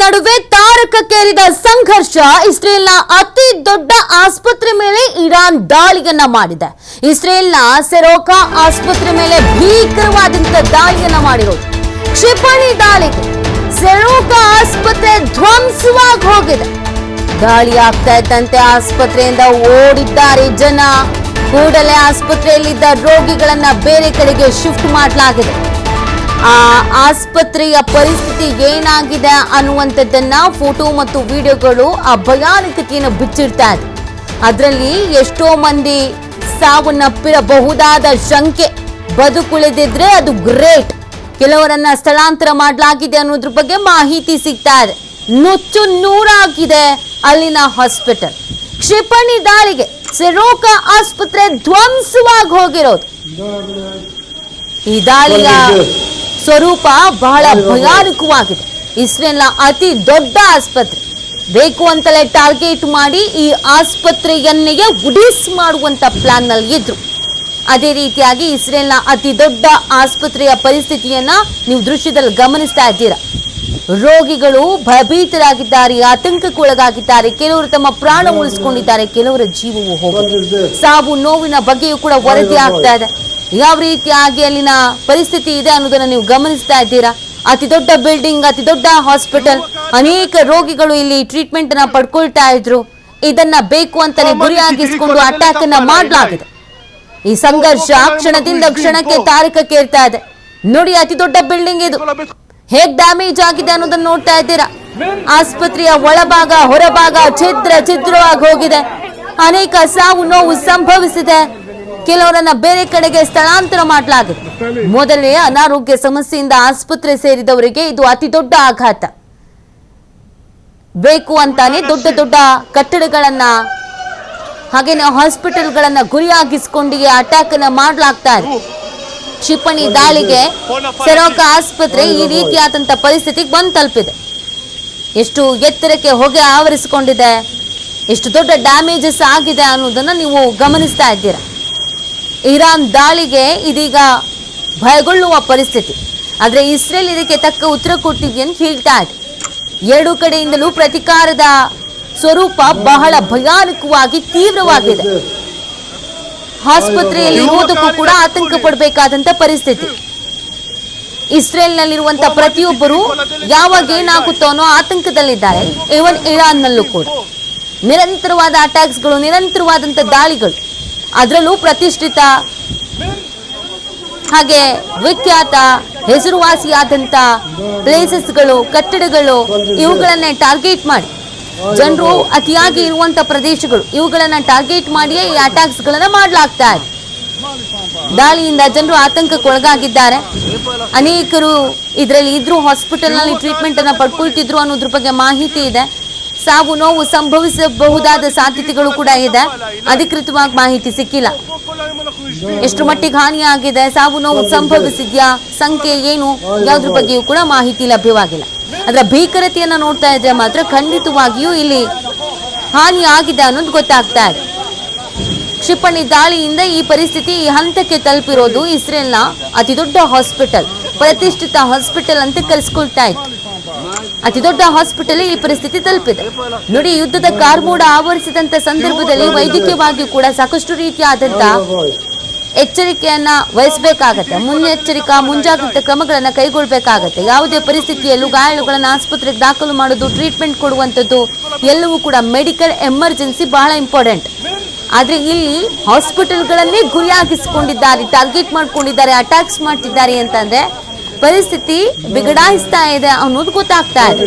ನಡುವೆ ತಾರಕಕ್ಕೇರಿದ ಸಂಘರ್ಷ. ಇಸ್ರೇಲ್ನ ಅತಿ ದೊಡ್ಡ ಆಸ್ಪತ್ರೆ ಮೇಲೆ ಇರಾನ್ ದಾಳಿಯನ್ನ ಮಾಡಿದೆ. ಇಸ್ರೇಲ್ನ ಸೆರೋಕಾ ಆಸ್ಪತ್ರೆ ಮೇಲೆ ಭೀಕರವಾದಂತ ದಾಳಿಯನ್ನ ಮಾಡಿರೋದು. ಕ್ಷಿಪಣಿ ದಾಳಿಗೆ ಸೆರೋಕಾ ಆಸ್ಪತ್ರೆ ಧ್ವಂಸವಾಗಿ ಹೋಗಿದೆ. ದಾಳಿ ಆಗ್ತಾ ಇದ್ದಂತೆ ಆಸ್ಪತ್ರೆಯಿಂದ ಓಡಿದ್ದಾರೆ ಜನ. ಕೂಡಲೇ ಆಸ್ಪತ್ರೆಯಲ್ಲಿದ್ದ ರೋಗಿಗಳನ್ನ ಬೇರೆ ಕಡೆಗೆ ಶಿಫ್ಟ್ ಮಾಡಲಾಗಿದೆ. ಆ ಆಸ್ಪತ್ರೆಯ ಪರಿಸ್ಥಿತಿ ಏನಾಗಿದೆ ಅನ್ನುವಂಥದ್ದನ್ನ ಫೋಟೋ ಮತ್ತು ವಿಡಿಯೋಗಳು ಆ ಭಯಾನಕತೆಯನ್ನು ಬಿಚ್ಚಿಡ್ತಾ ಇದೆ. ಅದರಲ್ಲಿ ಎಷ್ಟೋ ಮಂದಿ ಸಾವನ್ನಪ್ಪಿರಬಹುದಾದ ಶಂಕೆ. ಬದುಕುಳಿದಿದ್ರೆ ಅದು ಗ್ರೇಟ್. ಕೆಲವರನ್ನ ಸ್ಥಳಾಂತರ ಮಾಡಲಾಗಿದೆ ಅನ್ನೋದ್ರ ಬಗ್ಗೆ ಮಾಹಿತಿ ಸಿಗ್ತಾ ಇದೆ. ನುಚ್ಚು ನೂರಾಗಿದೆ ಅಲ್ಲಿನ ಹಾಸ್ಪಿಟಲ್. ಕ್ಷಿಪಣಿ ದಾಳಿಗೆ ಸೆರೋಕಾ ಆಸ್ಪತ್ರೆ ಧ್ವಂಸವಾಗಿ ಹೋಗಿರೋದು. ಈ ದಾಳಿಯ ಸ್ವರೂಪ ಬಹಳ ಭಯಾನಕವಾಗಿದೆ. ಇಸ್ರೇಲ್ನ ಅತಿ ದೊಡ್ಡ ಆಸ್ಪತ್ರೆ. ಬೇಕು ಅಂತಲೇ ಟಾರ್ಗೆಟ್ ಮಾಡಿ ಈ ಆಸ್ಪತ್ರೆಯನ್ನೇ ಉಡಿಸ್ ಮಾಡುವಂತ ಪ್ಲಾನ್ ನಲ್ಲಿ ಇದ್ರು. ಅದೇ ರೀತಿಯಾಗಿ ಇಸ್ರೇಲ್ನ ಅತಿ ದೊಡ್ಡ ಆಸ್ಪತ್ರೆಯ ಪರಿಸ್ಥಿತಿಯನ್ನ ನೀವು ದೃಶ್ಯದಲ್ಲಿ ಗಮನಿಸ್ತಾ ಇದ್ದೀರಾ. ರೋಗಿಗಳು ಭಯಭೀತರಾಗಿದ್ದಾರೆ, ಆತಂಕಕ್ಕೊಳಗಾಗಿದ್ದಾರೆ. ಕೆಲವರು ತಮ್ಮ ಪ್ರಾಣ ಉಳಿಸಿಕೊಂಡಿದ್ದಾರೆ, ಕೆಲವರ ಜೀವವು ಹೋಗಿದೆ. ಸಾವು ನೋವಿನ ಬಗ್ಗೆಯೂ ಕೂಡ ವರದಿ ಆಗ್ತಾ ಇದೆ. ಯಾವ ರೀತಿಯಾಗಿ ಅಲ್ಲಿನ ಪರಿಸ್ಥಿತಿ ಇದೆ ಅನ್ನೋದನ್ನ ನೀವು ಗಮನಿಸ್ತಾ ಇದ್ದೀರಾ. ಅತಿ ದೊಡ್ಡ ಬಿಲ್ಡಿಂಗ್, ಅತಿ ದೊಡ್ಡ ಹಾಸ್ಪಿಟಲ್, ಅನೇಕ ರೋಗಿಗಳು ಇಲ್ಲಿ ಟ್ರೀಟ್ಮೆಂಟ್ ಅನ್ನ ಪಡ್ಕೊಳ್ತಾ ಇದ್ರು. ಇದನ್ನ ಬೇಕು ಅಂತಾನೆ ಗುರಿಯಾಗಿಸಿಕೊಂಡು ಅಟ್ಯಾಕ್ ಅನ್ನ ಮಾಡಲಾಗಿದೆ. ಈ ಸಂಘರ್ಷ ಕ್ಷಣದಿಂದ ಕ್ಷಣಕ್ಕೆ ತಾರಕಕ್ಕೇರ್ತಾ ಇದೆ. ನೋಡಿ, ಅತಿ ದೊಡ್ಡ ಬಿಲ್ಡಿಂಗ್ ಇದು ಹೇಗ್ ಡ್ಯಾಮೇಜ್ ಆಗಿದೆ ಅನ್ನೋದನ್ನ ನೋಡ್ತಾ ಇದ್ದೀರಾ. ಆಸ್ಪತ್ರೆಯ ಒಳಭಾಗ ಹೊರಭಾಗ ಛಿದ್ರವಾಗಿ ಹೋಗಿದೆ. ಅನೇಕ ಸಾವು ನೋವು ಸಂಭವಿಸಿದೆ. ಕೆಲವರನ್ನ ಬೇರೆ ಕಡೆಗೆ ಸ್ಥಳಾಂತರ ಮಾಡಲಾಗಿದೆ. ಮೊದಲೇ ಅನಾರೋಗ್ಯ ಸಮಸ್ಯೆಯಿಂದ ಆಸ್ಪತ್ರೆ ಸೇರಿದವರಿಗೆ ಇದು ಅತಿ ದೊಡ್ಡ ಆಘಾತ. ಬೇಕು ಅಂತಾನೆ ದೊಡ್ಡ ದೊಡ್ಡ ಕಟ್ಟಡಗಳನ್ನ ಹಾಗೇನೆ ಹಾಸ್ಪಿಟಲ್ಗಳನ್ನ ಗುರಿಯಾಗಿಸಿಕೊಂಡು ಅಟ್ಯಾಕ್ ಅನ್ನ ಮಾಡಲಾಗ್ತಾ ಇದೆ. ಕ್ಷಿಪಣಿ ದಾಳಿಗೆ ಸೆರೋಕಾ ಆಸ್ಪತ್ರೆ ಈ ರೀತಿಯಾದಂತ ಪರಿಸ್ಥಿತಿಗೆ ಬಂದು ತಲುಪಿದೆ. ಎಷ್ಟು ಎತ್ತರಕ್ಕೆ ಹೊಗೆ ಆವರಿಸಿಕೊಂಡಿದೆ, ಎಷ್ಟು ದೊಡ್ಡ ಡ್ಯಾಮೇಜಸ್ ಆಗಿದೆ ಅನ್ನೋದನ್ನ ನೀವು ಗಮನಿಸ್ತಾ ಇದ್ದೀರಾ. ಇರಾನ್ ದಾಳಿಗೆ ಇದೀಗ ಭಯಗೊಳ್ಳುವ ಪರಿಸ್ಥಿತಿ. ಆದರೆ ಇಸ್ರೇಲ್ ಇದಕ್ಕೆ ತಕ್ಕ ಉತ್ತರ ಕೊಟ್ಟಿದೆ ಅಂತ ಹೇಳ್ತಾ ಇದೆ. ಎರಡು ಕಡೆಯಿಂದಲೂ ಪ್ರತಿಕಾರದ ಸ್ವರೂಪ ಬಹಳ ಭಯಾನಕವಾಗಿ ತೀವ್ರವಾಗಿದೆ. ಆಸ್ಪತ್ರೆಯಲ್ಲಿ ಇರುವುದಕ್ಕೂ ಕೂಡ ಆತಂಕ ಪಡಬೇಕಾದಂತ ಪರಿಸ್ಥಿತಿ. ಇಸ್ರೇಲ್ನಲ್ಲಿರುವಂತಹ ಪ್ರತಿಯೊಬ್ಬರು ಯಾವಾಗ ಏನಾಗುತ್ತೋ ಅನ್ನೋ ಆತಂಕದಲ್ಲಿದ್ದಾರೆ. ಇವನ್ ಇರಾನ್ನಲ್ಲೂ ಕೂಡ ನಿರಂತರವಾದ ಅಟ್ಯಾಕ್ಸ್ಗಳು, ನಿರಂತರವಾದಂತ ದಾಳಿಗಳು. ಅದರಲ್ಲೂ ಪ್ರತಿಷ್ಠಿತ ಹಾಗೆ ವಿಖ್ಯಾತ ಹೆಸರುವಾಸಿಯಾದಂತ ಪ್ಲೇಸಸ್ಗಳು, ಕಟ್ಟಡಗಳು, ಇವುಗಳನ್ನೇ ಟಾರ್ಗೆಟ್ ಮಾಡಿ ಜನರು ಅತಿಯಾಗಿ ಇರುವಂತ ಪ್ರದೇಶಗಳು, ಇವುಗಳನ್ನ ಟಾರ್ಗೆಟ್ ಮಾಡಿಯೇ ಈ ಅಟ್ಯಾಕ್ಸ್ ಗಳನ್ನ ಮಾಡಲಾಗ್ತಾ ಇದೆ. ದಾಳಿಯಿಂದ ಜನರು ಆತಂಕಕ್ಕೊಳಗಾಗಿದ್ದಾರೆ. ಅನೇಕರು ಇದರಲ್ಲಿ ಇದ್ರು, ಹಾಸ್ಪಿಟಲ್ ನಲ್ಲಿ ಟ್ರೀಟ್ಮೆಂಟ್ ಅನ್ನ ಪಡ್ಕೊಳ್ತಿದ್ರು ಅನ್ನೋದ್ರ ಬಗ್ಗೆ ಮಾಹಿತಿ ಇದೆ. ಸಾವು ನೋವು ಸಂಭವಿಸಬಹುದಾದ ಸಾಧ್ಯತೆಗಳು ಕೂಡ ಇದೆ. ಅಧಿಕೃತವಾಗಿ ಮಾಹಿತಿ ಸಿಕ್ಕಿಲ್ಲ. ಎಷ್ಟು ಮಟ್ಟಿಗೆ ಹಾನಿಯಾಗಿದೆ, ಸಾವು ನೋವು ಸಂಭವಿಸಿದ್ಯಾ, ಸಂಖ್ಯೆ ಏನು, ಯಾವುದ್ರ ಬಗ್ಗೆಯೂ ಕೂಡ ಮಾಹಿತಿ ಲಭ್ಯವಾಗಿಲ್ಲ. ಅದರ ಭೀಕರತೆಯನ್ನ ನೋಡ್ತಾ ಇದ್ರೆ ಮಾತ್ರ ಖಂಡಿತವಾಗಿಯೂ ಇಲ್ಲಿ ಹಾನಿ ಆಗಿದೆ ಅನ್ನೋದು ಗೊತ್ತಾಗ್ತಾ ಇದೆ. ಕ್ಷಿಪಣಿ ದಾಳಿಯಿಂದ ಈ ಪರಿಸ್ಥಿತಿ ಈ ಹಂತಕ್ಕೆ ತಲುಪಿರೋದು ಇಸ್ರೇಲ್ನ ಅತಿ ದೊಡ್ಡ ಹಾಸ್ಪಿಟಲ್, ಪ್ರತಿಷ್ಠಿತ ಹಾಸ್ಪಿಟಲ್ ಅಂತ ಕರೆಸ್ಕೊಳ್ತಾ ಇತ್ತು. ಅತಿ ದೊಡ್ಡ ಹಾಸ್ಪಿಟಲ್ ಈ ಪರಿಸ್ಥಿತಿ ತಲುಪಿದೆ. ನೋಡಿ, ಯುದ್ಧದ ಕಾರ್ಮೋಡ ಆವರಿಸಿದಂತ ಸಂದರ್ಭದಲ್ಲಿ ವೈದ್ಯಕೀಯವಾಗಿಯೂ ಕೂಡ ಸಾಕಷ್ಟು ರೀತಿಯಾದಂತ ಎಚ್ಚರಿಕೆಯನ್ನ ವಹಿಸಬೇಕಾಗತ್ತೆ. ಮುನ್ನೆಚ್ಚರಿಕಾ ಮುಂಜಾಗ್ರತಾ ಕ್ರಮಗಳನ್ನ ಕೈಗೊಳ್ಳಬೇಕಾಗತ್ತೆ. ಯಾವುದೇ ಪರಿಸ್ಥಿತಿಯಲ್ಲೂ ಗಾಯಾಳುಗಳನ್ನ ಆಸ್ಪತ್ರೆಗೆ ದಾಖಲು ಮಾಡೋದು, ಟ್ರೀಟ್ಮೆಂಟ್ ಕೊಡುವಂಥದ್ದು ಎಲ್ಲವೂ ಕೂಡ ಮೆಡಿಕಲ್ ಎಮರ್ಜೆನ್ಸಿ ಬಹಳ ಇಂಪಾರ್ಟೆಂಟ್. ಆದ್ರೆ ಇಲ್ಲಿ ಹಾಸ್ಪಿಟಲ್ಗಳನ್ನೇ ಗುರಿಯಾಗಿಸಿಕೊಂಡಿದ್ದಾರೆ, ಟಾರ್ಗೆಟ್ ಮಾಡ್ಕೊಂಡಿದ್ದಾರೆ, ಅಟ್ಯಾಕ್ಸ್ ಮಾಡ್ತಿದ್ದಾರೆ ಅಂತಂದ್ರೆ ಪರಿಸ್ಥಿತಿ ಬಿಗಡಾಯಿಸ್ತಾ ಇದೆ ಅನ್ನೋದು ಗೊತ್ತಾಗ್ತಾ ಇದೆ.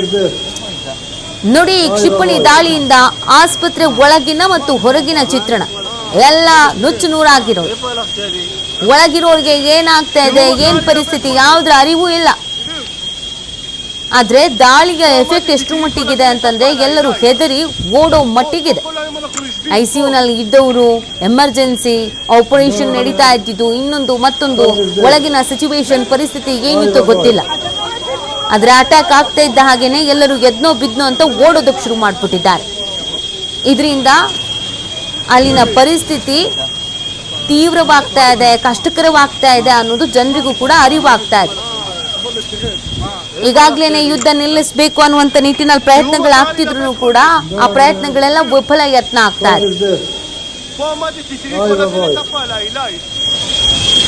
ನೋಡಿ, ಕ್ಷಿಪಣಿ ದಾಳಿಯಿಂದ ಆಸ್ಪತ್ರೆ ಒಳಗಿನ ಮತ್ತು ಹೊರಗಿನ ಚಿತ್ರಣ ಎಲ್ಲ ನುಚ್ಚು ನೂರಾಗಿರೋದು. ಒಳಗಿರೋರಿಗೆ ಏನಾಗ್ತಾ ಇದೆ, ಏನ್ ಪರಿಸ್ಥಿತಿ, ಯಾವುದ್ರ ಅರಿವು ಇಲ್ಲ. ಆದ್ರೆ ದಾಳಿಯ ಎಫೆಕ್ಟ್ ಎಷ್ಟು ಮಟ್ಟಿಗಿದೆ ಅಂತಂದ್ರೆ ಎಲ್ಲರೂ ಹೆದರಿ ಓಡೋ ಮಟ್ಟಿಗಿದೆ. ICU ನಲ್ಲಿ ಇದ್ದವರು, ಎಮರ್ಜೆನ್ಸಿ ಆಪರೇಷನ್ ನಡೀತಾ ಇದ್ದಿದ್ದು, ಇನ್ನೊಂದು ಮತ್ತೊಂದು, ಒಳಗಿನ ಸಿಚುವೇಶನ್ ಪರಿಸ್ಥಿತಿ ಏನಿತ್ತು ಗೊತ್ತಿಲ್ಲ. ಆದ್ರೆ ಅಟ್ಯಾಕ್ ಆಗ್ತಾ ಇದ್ದ ಹಾಗೇನೆ ಎಲ್ಲರೂ ಎದ್ನೋ ಬಿದ್ನೋ ಅಂತ ಓಡೋದಕ್ಕೆ ಶುರು ಮಾಡ್ಬಿಟ್ಟಿದ್ದಾರೆ. ಇದರಿಂದ ಅಲ್ಲಿನ ಪರಿಸ್ಥಿತಿ ತೀವ್ರವಾಗ್ತಾ ಇದೆ, ಕಷ್ಟಕರವಾಗ್ತಾ ಇದೆ ಅನ್ನೋದು ಜನರಿಗೂ ಕೂಡ ಅರಿವಾಗ್ತಾ ಇದೆ. ಈಗಾಗ್ಲೇನೆ ಯುದ್ಧ ನಿಲ್ಲಿಸಬೇಕು ಅನ್ನುವಂತ ನಿಟ್ಟಿನಲ್ಲಿ ಪ್ರಯತ್ನಗಳಾಗ್ತಿದ್ರು ಕೂಡ ಆ ಪ್ರಯತ್ನಗಳೆಲ್ಲ ವಿಫಲ ಯತ್ನ ಆಗ್ತಾ ಇದೆ.